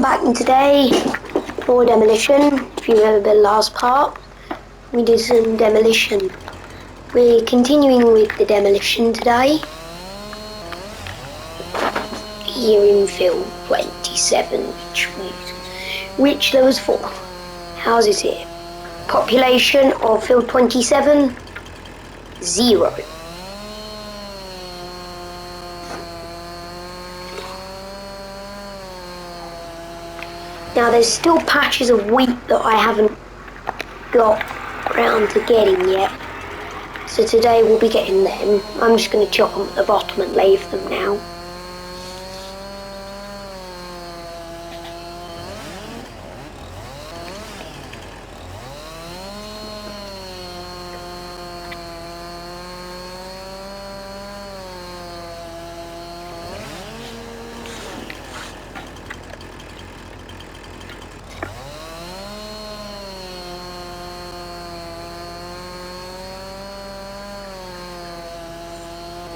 back, and today for demolition. If you remember the last part, we did some demolition. We're continuing with the demolition today. Here in field 27, which there was 4 houses here. Population of field 27, 0. Now there's still patches of wheat that I haven't got round to getting yet. So today we'll be getting them. I'm just going to chop them at the bottom and leave them now.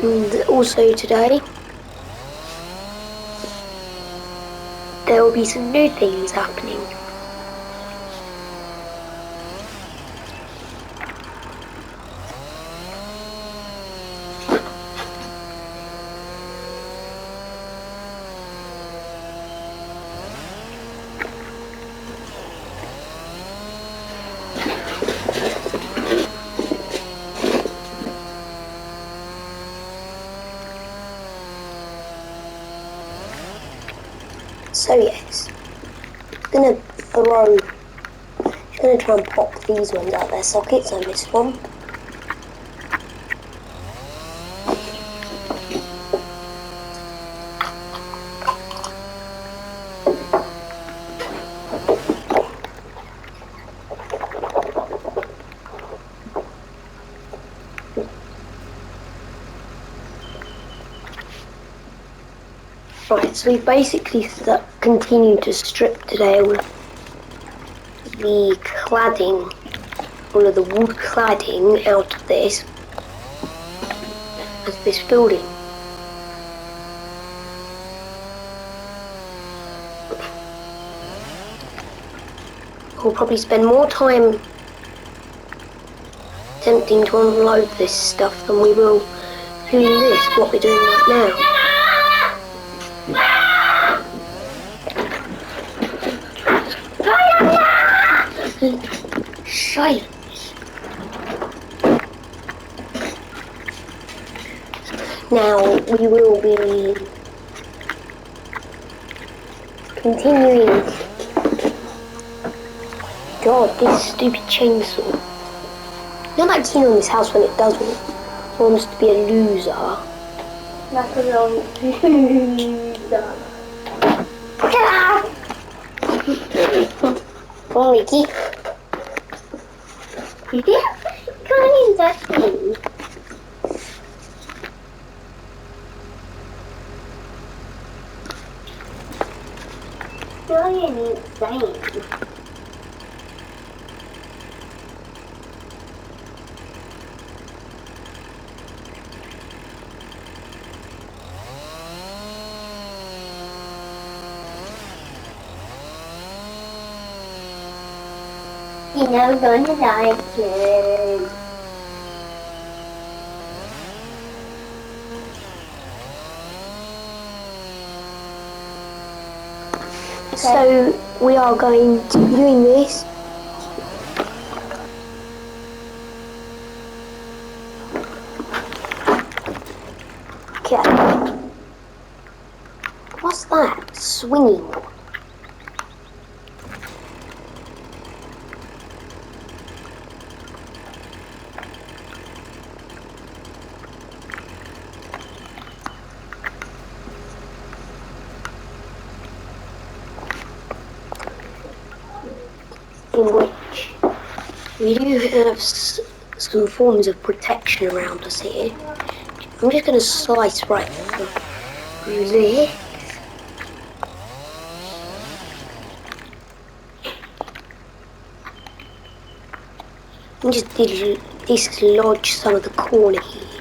And also today, there will be some new things happening. So yes, I'm gonna try and pop these ones out their sockets. I missed one. Right, so we've basically continued to strip today with the cladding, all of the wood cladding out of this building. We'll probably spend more time attempting to unload this stuff than we will doing this, what we're doing right now. Silence. Now we will be continuing. God, this stupid chainsaw. You're not keen on this house when it doesn't. Wants to be a loser. That's a little loser. Come on, Ricky. You did kind of touch me. Really insane. You're never going to die, kid. So we are going to be doing this. Okay. What's that? Swinging. In which we do have some forms of protection around us here. I'm just going to slice right through there. And just dislodge some of the corner here.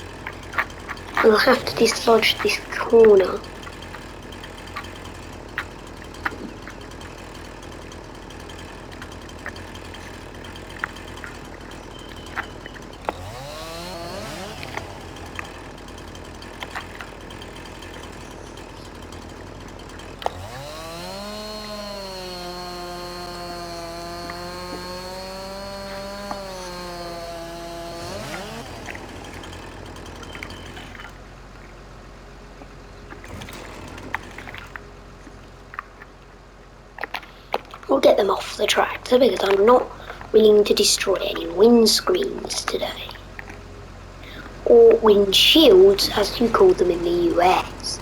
I'll have to dislodge this corner. I'll get them off the tractor because I'm not willing to destroy any windscreens today. Or windshields, as you call them in the US.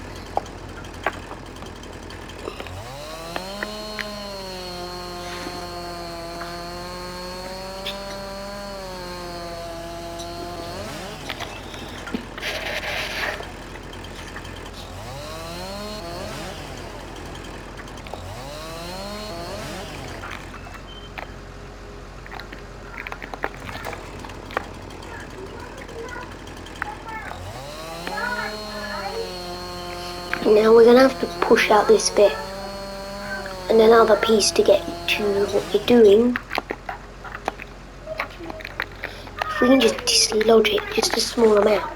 Now we're going to have to push out this bit and another piece to get to what we're doing. If we can just dislodge it, just a small amount.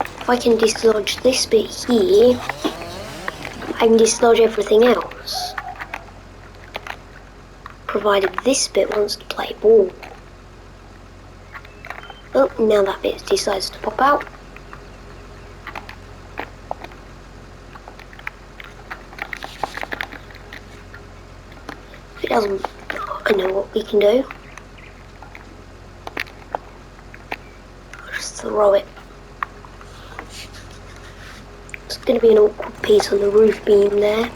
If I can dislodge this bit here, I can dislodge everything else. Provided this bit wants to play ball. Oh, now that bit decides to pop out. If it doesn't, I know what we can do. I'll just throw it. It's going to be an awkward piece on the roof beam there.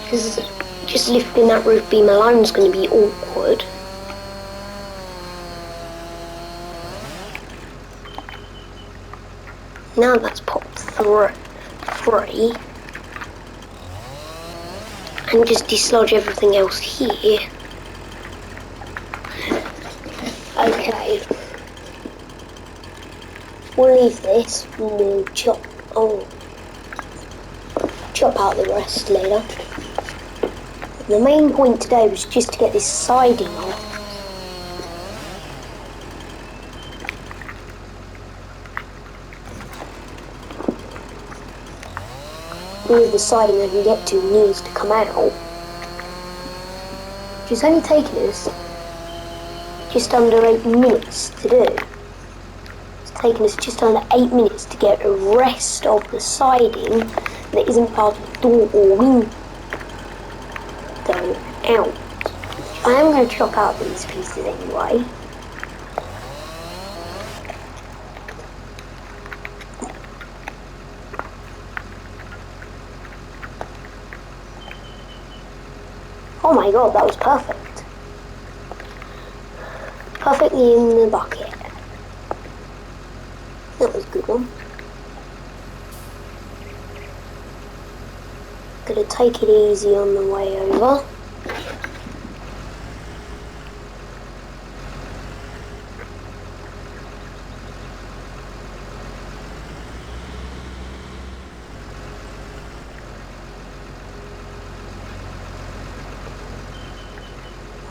Because just lifting that roof beam alone is going to be awkward. Now that's popped free. And just dislodge everything else here. Okay. We'll leave this and we'll chop out the rest later. The main point today was just to get this siding off. All the siding I can get to needs to come out. Which is only taken us just under 8 minutes to do. It's taken us just under 8 minutes to get the rest of the siding that isn't part of the door or window out. I am going to chop out these pieces anyway. Oh my god, that was perfect. Perfectly in the bucket. That was a good one. Gonna take it easy on the way over.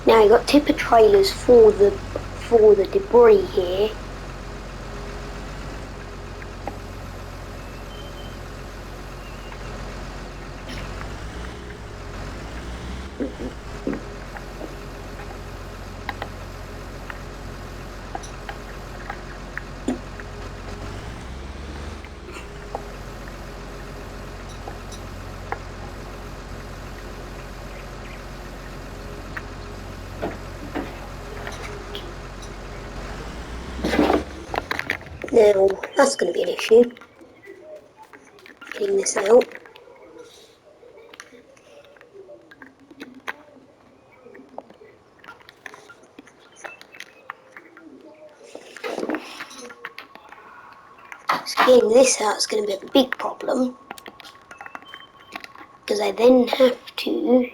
Now you've got tipper trailers for the debris here. Now, that's going to be an issue, getting this out. So getting this out is going to be a big problem, because I then have to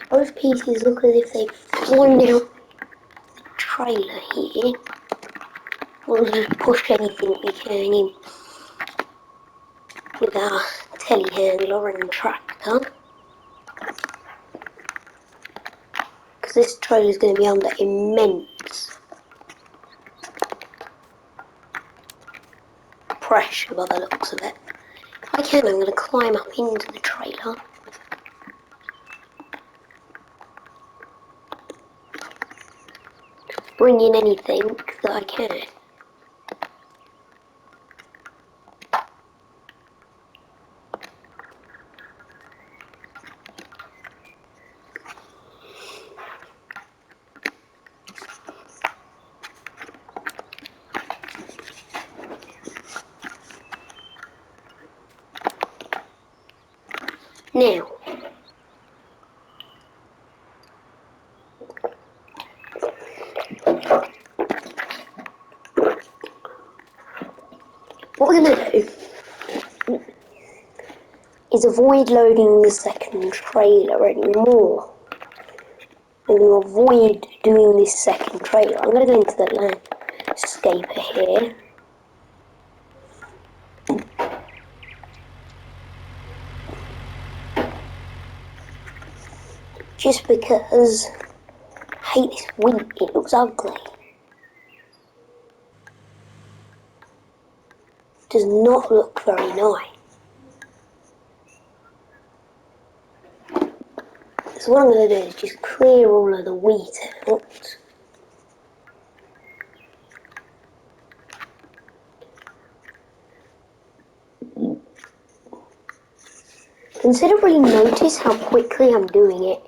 both pieces look as if they've fallen out the trailer here. We'll just push anything we can in with our telehandler and tractor. Because this trailer is going to be under immense pressure by the looks of it. If I I can, I'm going to climb up into the trailer. Bring in anything that I can. Now, what we're going to do is avoid loading the second trailer anymore. I'm going to avoid doing this second trailer. I'm going to go into the landscaper here. Just because I hate this wheat, it looks ugly. It does not look very nice. So what I'm going to do is just clear all of the wheat out. Considerably notice how quickly I'm doing it.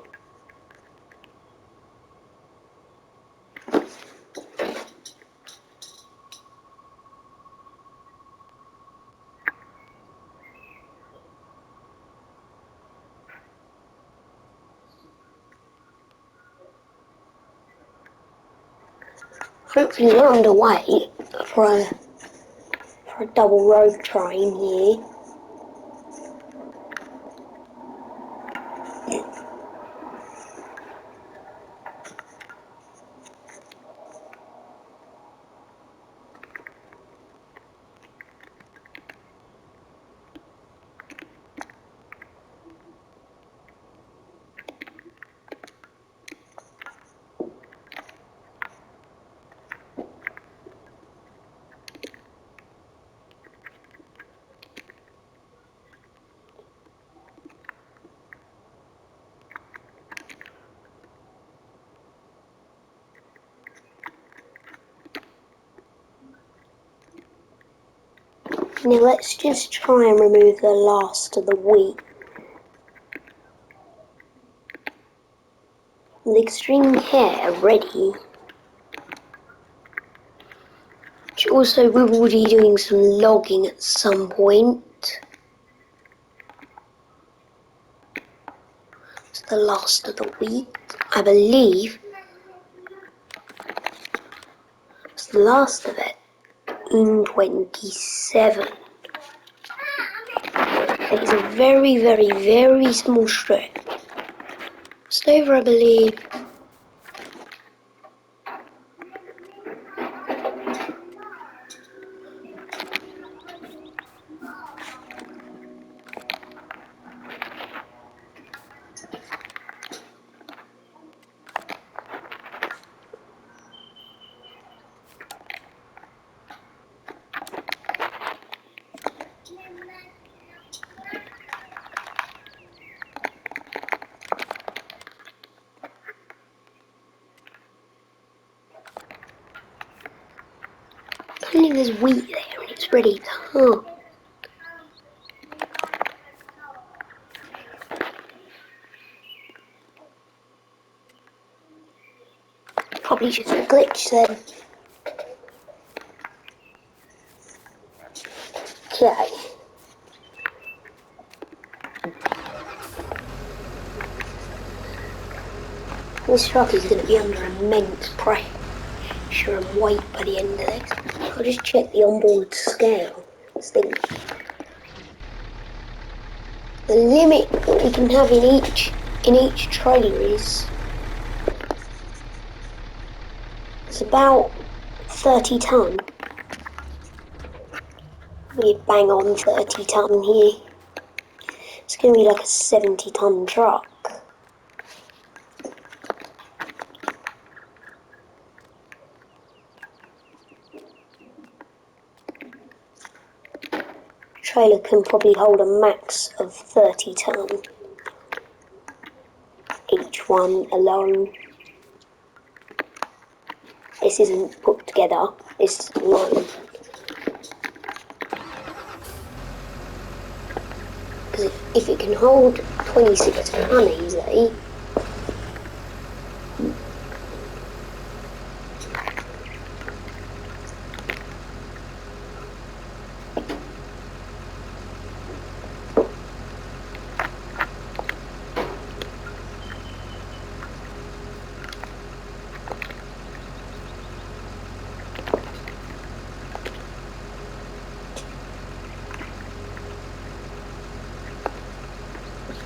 Hopefully not underway for a double road train here. Now let's just try and remove the last of the wheat. With extreme care ready. Also, we will be doing some logging at some point. It's the last of the wheat, I believe. It's the last of it in 27. It's a very, very, very small strip. Just over, I believe. Apparently there's wheat there and it's ready to hunt. Probably just a glitch then. Okay. This truck is going to be under immense pressure and weight by the end of this. I'll just check the onboard scale. The limit that we can have in each trailer is it's about 30 tonne. We bang on 30 tonne here. It's going to be like a 70 tonne truck. trailer can probably hold a max of 30 ton. Each one alone. This isn't put together, this is alone. Because if it can hold 26 ton easily,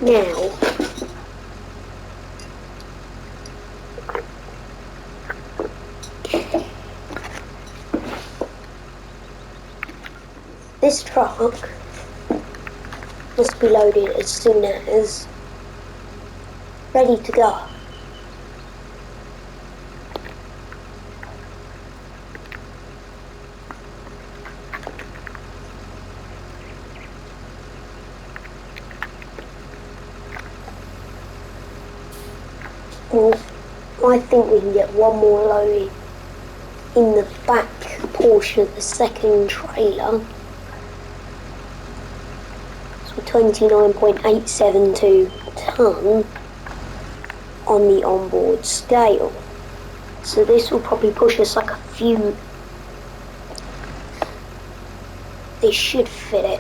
now, this truck must be loaded as soon as ready to go. Well, I think we can get one more load in the back portion of the second trailer. So 29.872 tonne on the onboard scale. So this will probably push us like a few. This should fit it.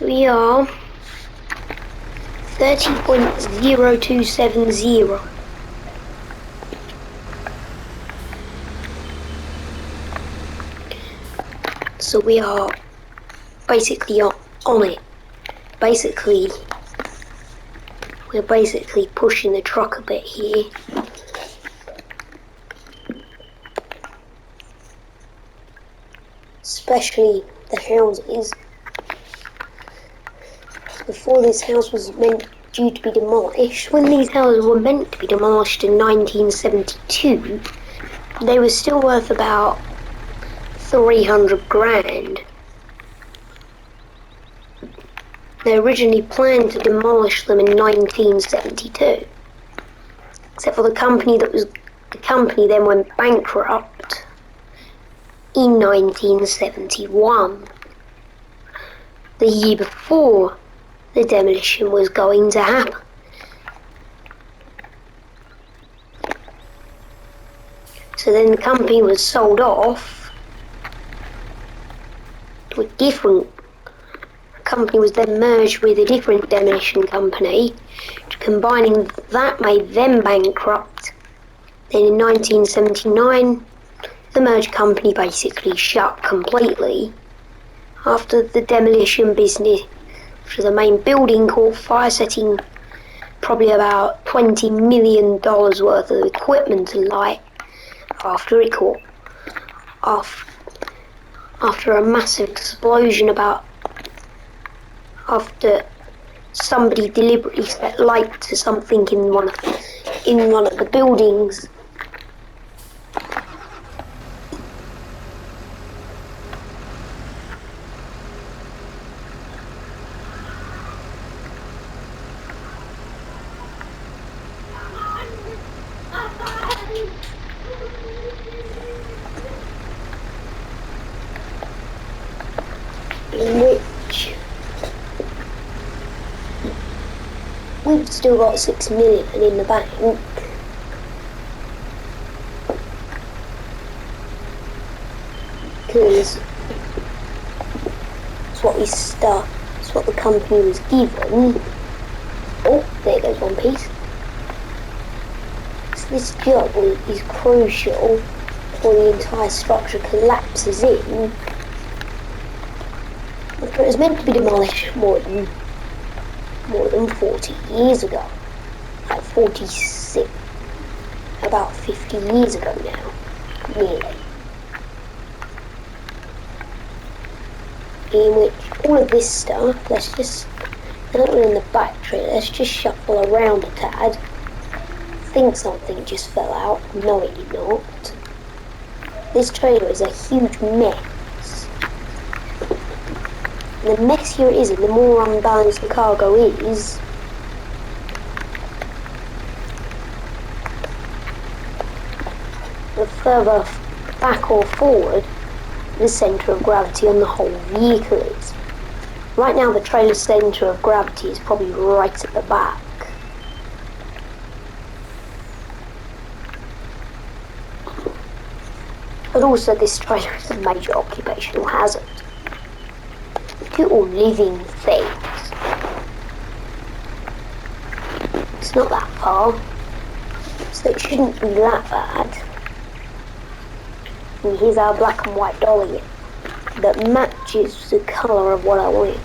We are 30.0270. So we are basically on it. We're basically pushing the truck a bit here. Especially the houses. Before this house was due to be demolished, when these houses were meant to be demolished in 1972, they were still worth about 300 grand. They originally planned to demolish them in 1972, except for the company then went bankrupt in 1971, the year before the demolition was going to happen. So then the company was sold off to a different company, was then merged with a different demolition company. Combining that made them bankrupt. Then in 1979, the merged company basically shut completely after the demolition business. So the main building caught fire, setting probably about $20 million worth of equipment alight after it caught after a massive explosion after somebody deliberately set light to something in one of the buildings. In which we've still got 6 million in the bank. Because it's what the company was given. Oh, there goes one piece. So this job is crucial before the entire structure collapses in. It was meant to be demolished more than 40 years ago. Like 46, about 50 years ago now, nearly. in which all of this stuff, let's just, now that we're in the back trailer, let's just shuffle around a tad. Think something just fell out. No, it did not. This trailer is a huge mess. And the messier it is, and the more unbalanced the cargo is, the further back or forward the centre of gravity on the whole vehicle is. Right now the trailer's centre of gravity is probably right at the back. But also this trailer is a major occupational hazard to all living things. It's not that far, so it shouldn't be that bad. And here's our black and white dolly that matches the colour of what I want.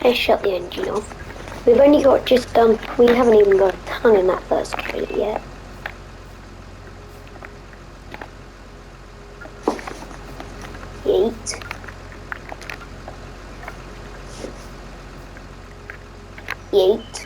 Let's shut the engine off. We've only got we haven't even got a ton in that first trailer yet. Yeet. Yeet.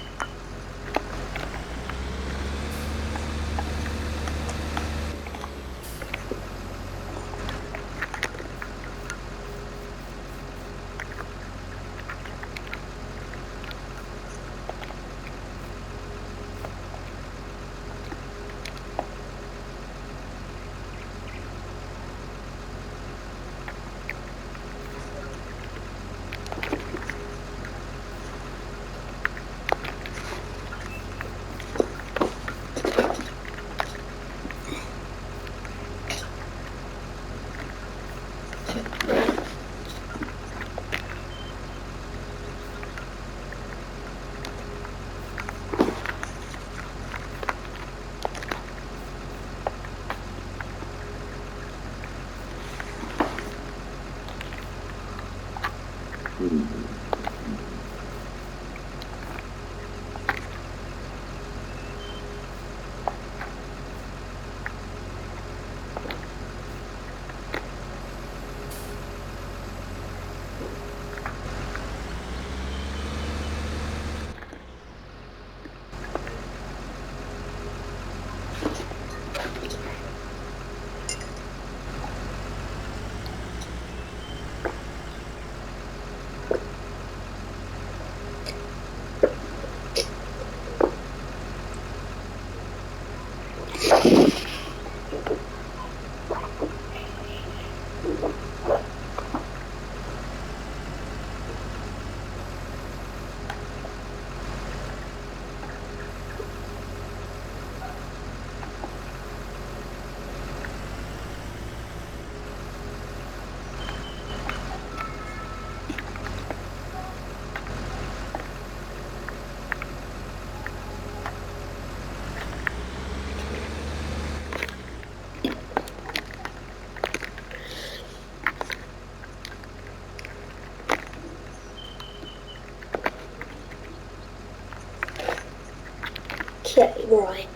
Okay, right.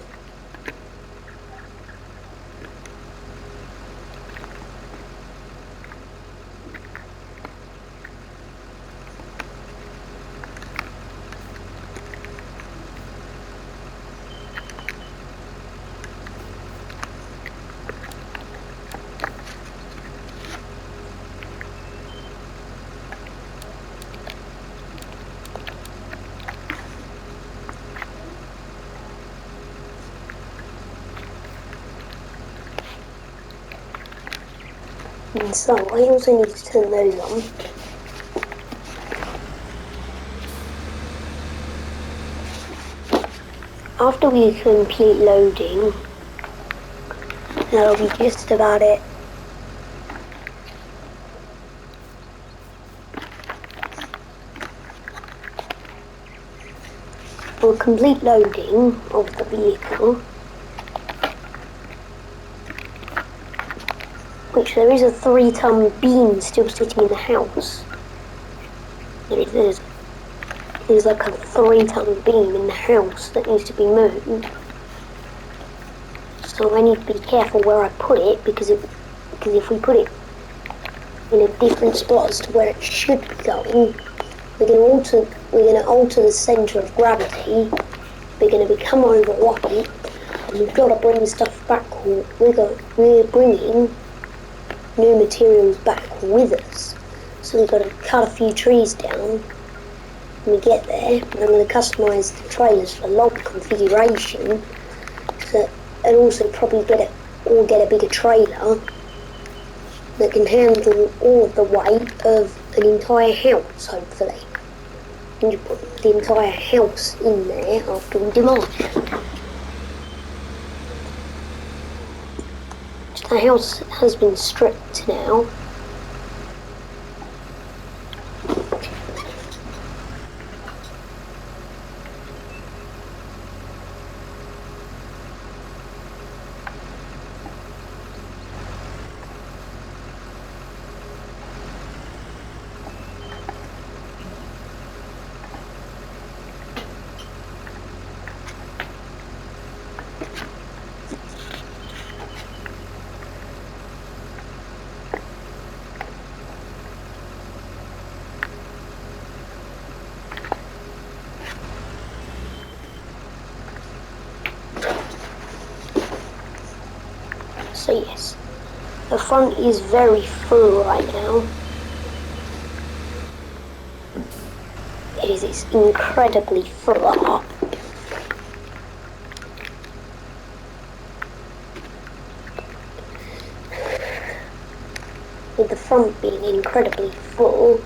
And so I also need to turn those on. After we complete loading, that'll be just about it. for complete loading of the vehicle, which there is a 3-ton beam still sitting in the house. There's like a 3-ton beam in the house that needs to be moved. So I need to be careful where I put it, because if we put it in a different spot as to where it should be going, we're going to alter the centre of gravity. We're going to become overweight, and we've got to bring stuff back. We're bringing new materials back with us. So we've got to cut a few trees down when we get there. And I'm going to customise the trailers for log configuration, and also probably get a bigger trailer that can handle all of the weight of an entire house, hopefully. And you put the entire house in there after we demolish it. The house has been stripped now. So yes, the front is very full right now. It's incredibly full up. With the front being incredibly full,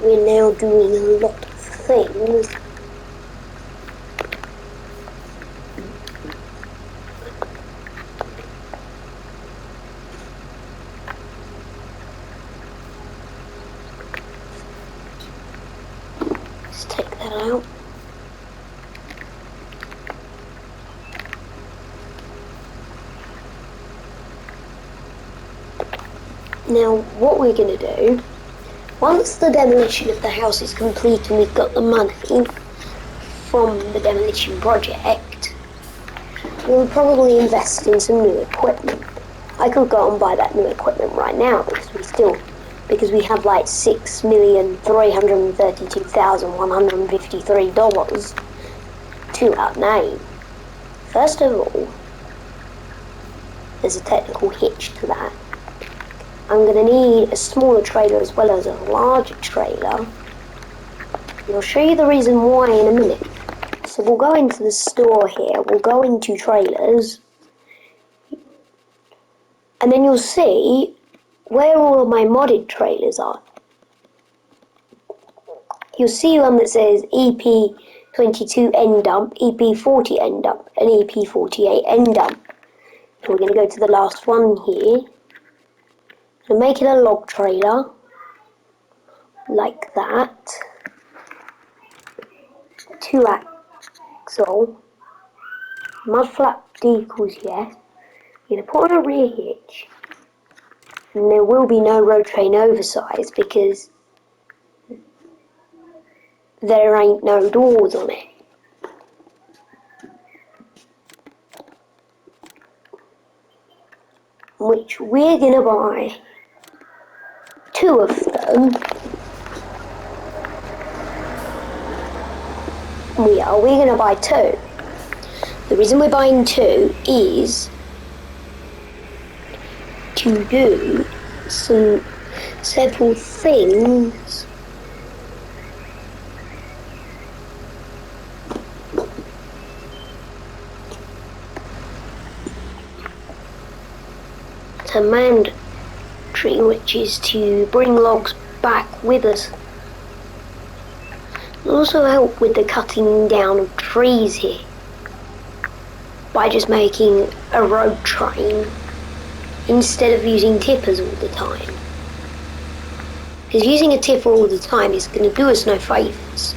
we're now doing a lot of things. Let's take that out. Now, what we're going to do, once the demolition of the house is complete and we've got the money from the demolition project, we'll probably invest in some new equipment. I could go and buy that new equipment right now because we have like $6,332,153 to our name. First of all, there's a technical hitch to that. I'm going to need a smaller trailer as well as a larger trailer. And I'll show you the reason why in a minute. So we'll go into the store here, we'll go into trailers, and then you'll see where all of my modded trailers are. You'll see one that says EP22 end dump, EP40 end dump, and EP48 end dump. So we're going to go to the last one here. And make it a log trailer, like that. 2-axle. Mud flap decals, yes. You're going to put on a rear hitch. And there will be no road train oversize because there ain't no doors on it. Which we're going to buy 2 of them. We're going to buy 2. The reason we're buying 2 is to do several things. To mandatory, which is to bring logs back with us. Also help with the cutting down of trees here by just making a road train instead of using tippers all the time. Because using a tipper all the time is going to do us no favours.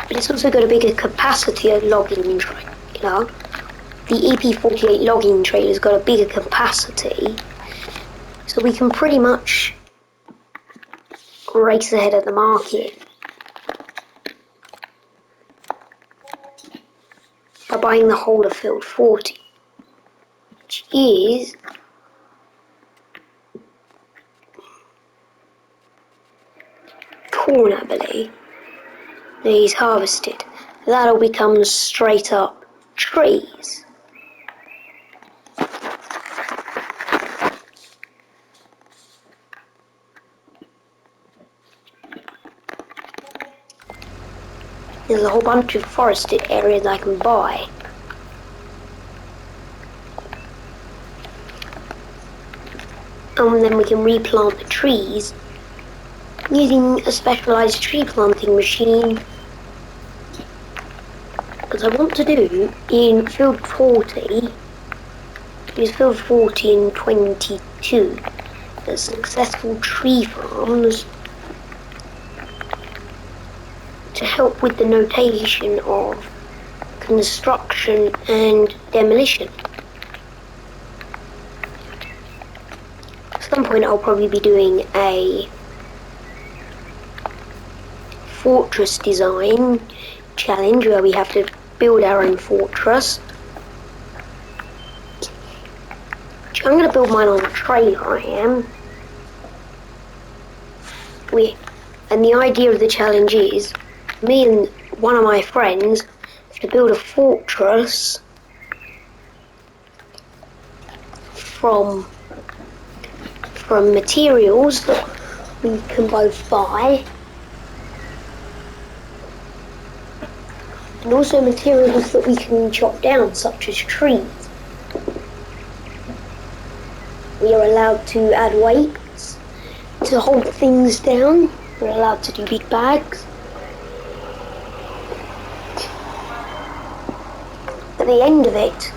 But it's also got a bigger capacity of logging trailer. The EP48 logging trailer's got a bigger capacity, so we can pretty much race ahead of the market by buying the whole of field 40, which is corn, I believe. He's harvested. That'll become straight up trees. There's a whole bunch of forested areas I can buy. And then we can replant the trees using a specialised tree planting machine. Because I want to do in field 40, use field 40 and 22 as successful tree farms to help with the notation of construction and demolition. At some point I'll probably be doing a fortress design challenge where we have to build our own fortress. I'm going to build mine on a trailer, I am. And the idea of the challenge is me and one of my friends to build a fortress from materials that we can both buy, and also materials that we can chop down, such as trees. We are allowed to add weights to hold things down. We're allowed to do big bags. At the end of it,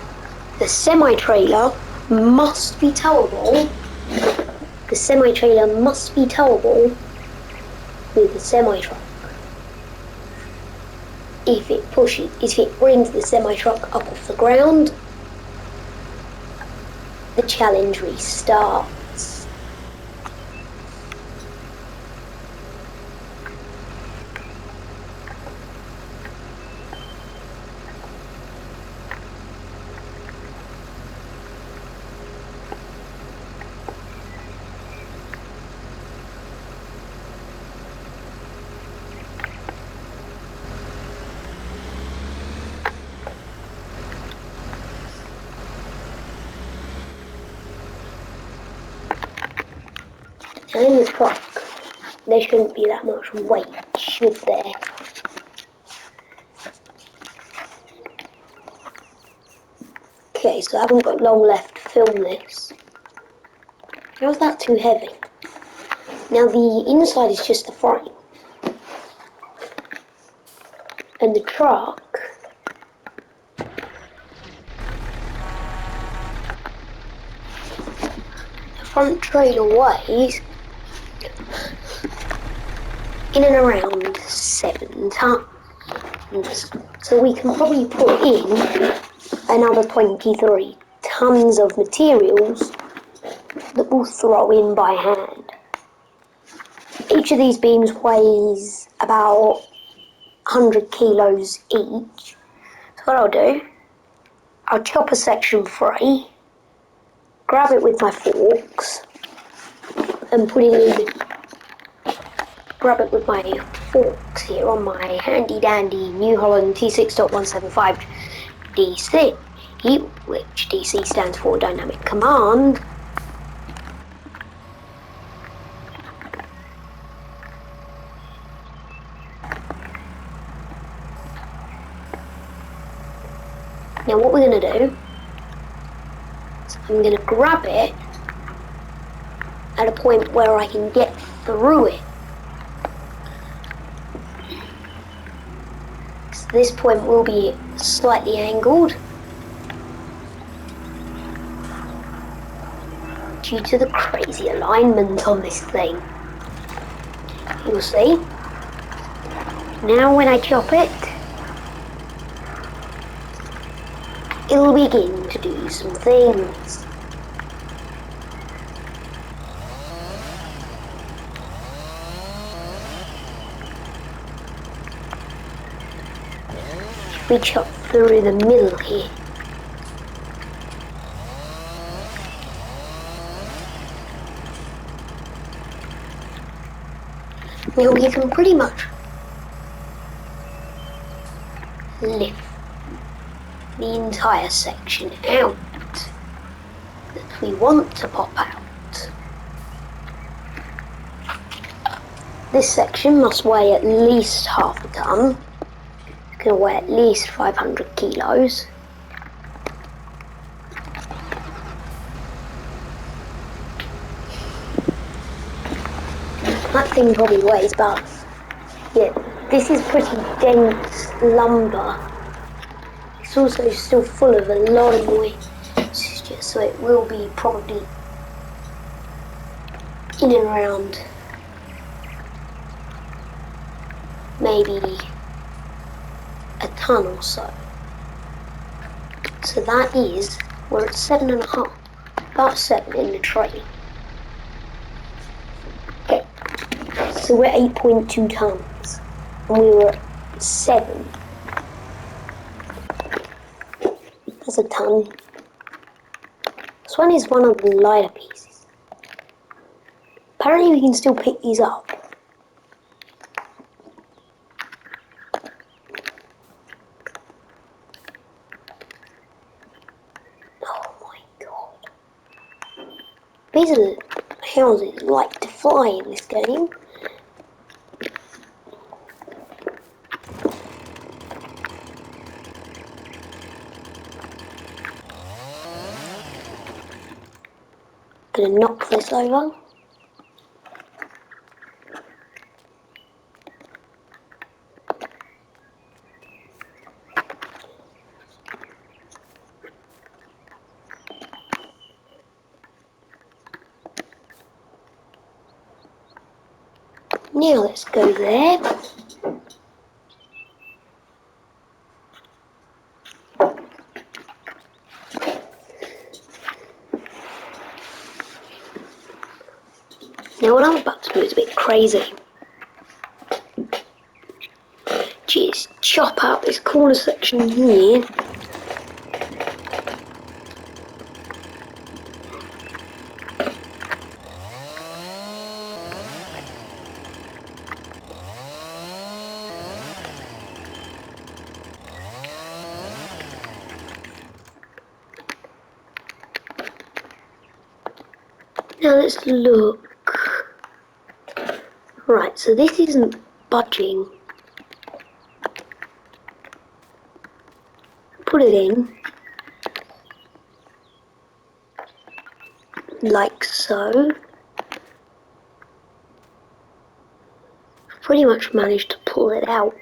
the semi-trailer must be towable. The semi-trailer must be towable with the semi-truck. If it brings the semi-truck up off the ground, the challenge restarts. And in the truck, there shouldn't be that much weight, should there? Okay, so I haven't got long left to film this. How's that too heavy? Now the inside is just the frame. And the truck the front trailer weighs in and around 7 tons. So we can probably put in another 23 tons of materials that we'll throw in by hand. Each of these beams weighs about 100 kilos each. So what I'll do, I'll chop a section free, grab it with my forks, and put it in. Grab it with my forks here on my handy dandy New Holland T6.175 DC, which DC stands for Dynamic Command. Now what we're going to do is I'm going to grab it at a point where I can get through it. So this point will be slightly angled, which due to the crazy alignment on this thing. You'll see. Now when I chop it, it'll begin to do some things. We chop through the middle here. Now you can pretty much lift the entire section out that we want to pop out. This section must weigh at least half a ton. It's going to weigh at least 500 kilos. That thing probably weighs about, yeah, this is pretty dense lumber. It's also still full of a lot of moisture, so it will be probably in and around maybe a ton or so. So that is, we're at 7.5, about 7 in the tray. Okay, so we're 8.2 tons, and we were at 7. That's a ton. This one is one of the lighter pieces. Apparently we can still pick these up. Oh my god. These are the houses like to fly in this game. Gonna knock this over. Now let's go there. Now what I'm about to do is a bit crazy. Just chop out this corner section here. Now let's look. Right, so this isn't budging. Put it in. Like so. Pretty much managed to pull it out.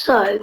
So,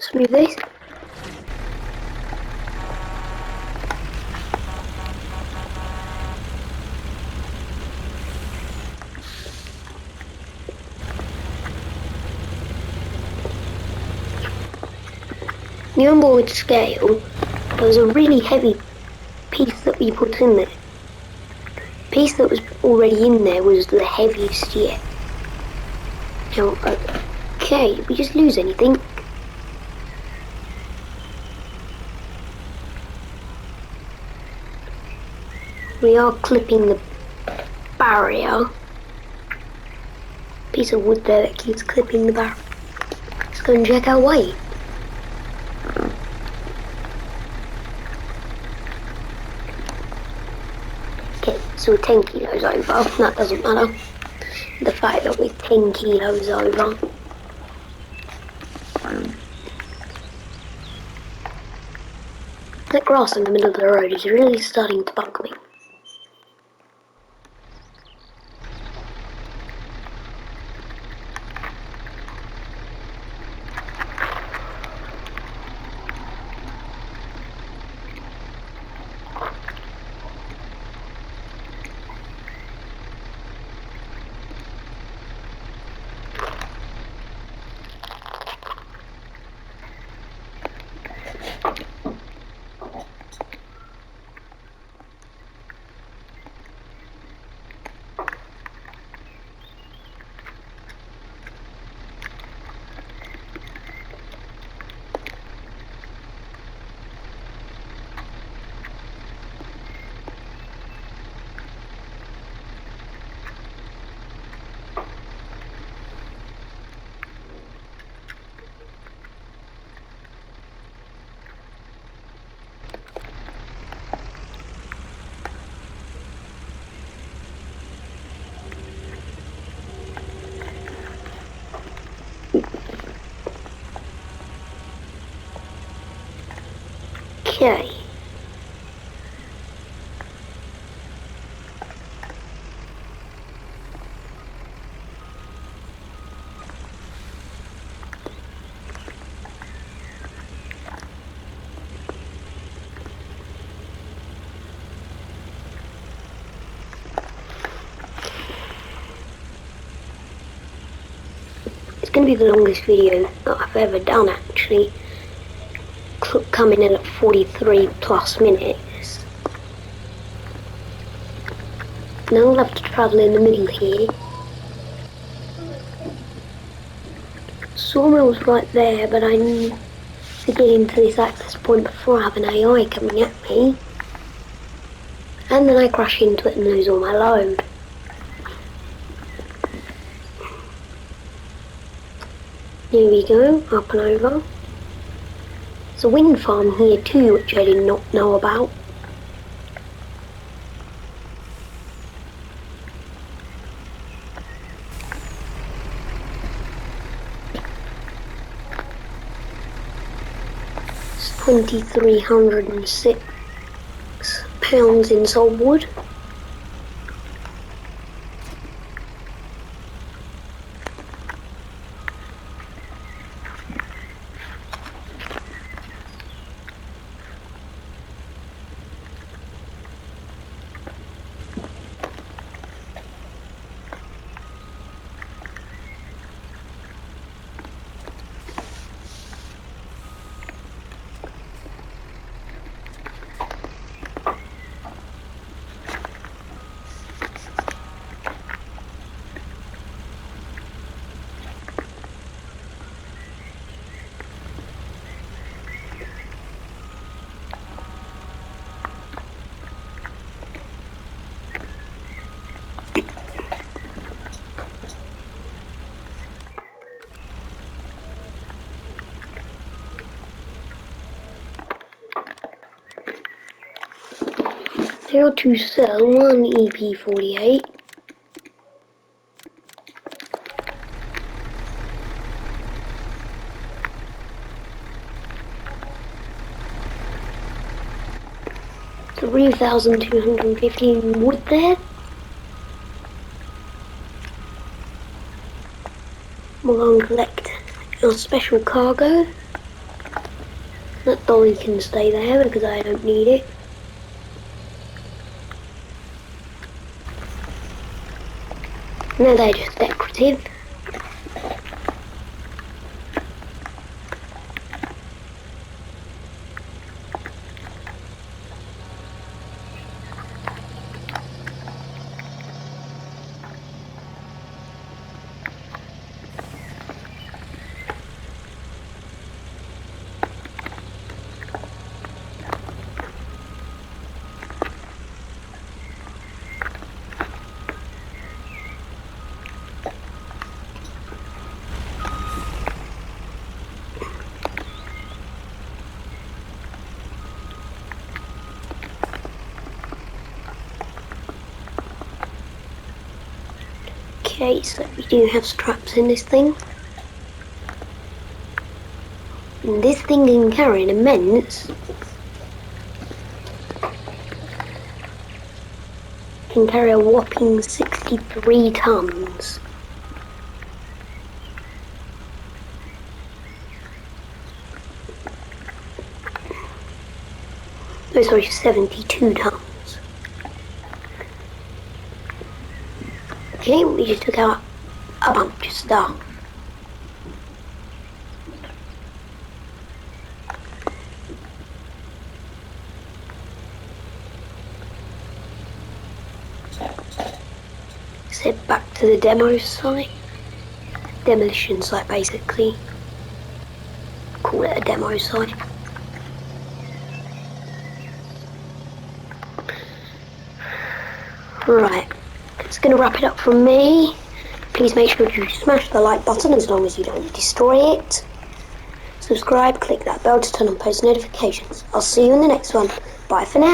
Let's move this. The onboard scale, there was a really heavy piece that we put in there. The piece that was already in there was the heaviest yet. Now, okay, did we just lose anything? We are clipping the barrier. Piece of wood there that keeps clipping the barrier. Let's go and check our weight. Okay, so we're 10 kilos over. That doesn't matter. The fact that we're 10 kilos over. That grass in the middle of the road is really starting to bug me. Okay. It's going to be the longest video that I've ever done, actually. Coming in at 43 plus minutes. Now we'll have to travel in the middle here. Sawmill's right there, but I need to get into this access point before I have an AI coming at me. And then I crash into it and lose all my load. Here we go, up and over. There's a wind farm here too, which I did not know about. It's 2,306 pounds in solid wood. How to sell one EP48. $3,215 wood there. We'll go and collect our special cargo. That dolly can stay there because I don't need it. No, they're just decorative. Okay, so we do have straps in this thing. And this thing can carry an immense... can carry a whopping 63 tons. Oh, sorry, 72 tons. Okay, we just took out a bunch of stuff. Let's head back to the demo site. Demolition site, basically. Call it a demo site. Right, that's going to wrap it up from me. Please make sure you smash the like button as long as you don't destroy it. Subscribe, click that bell to turn on post notifications. I'll see you in the next one. Bye for now.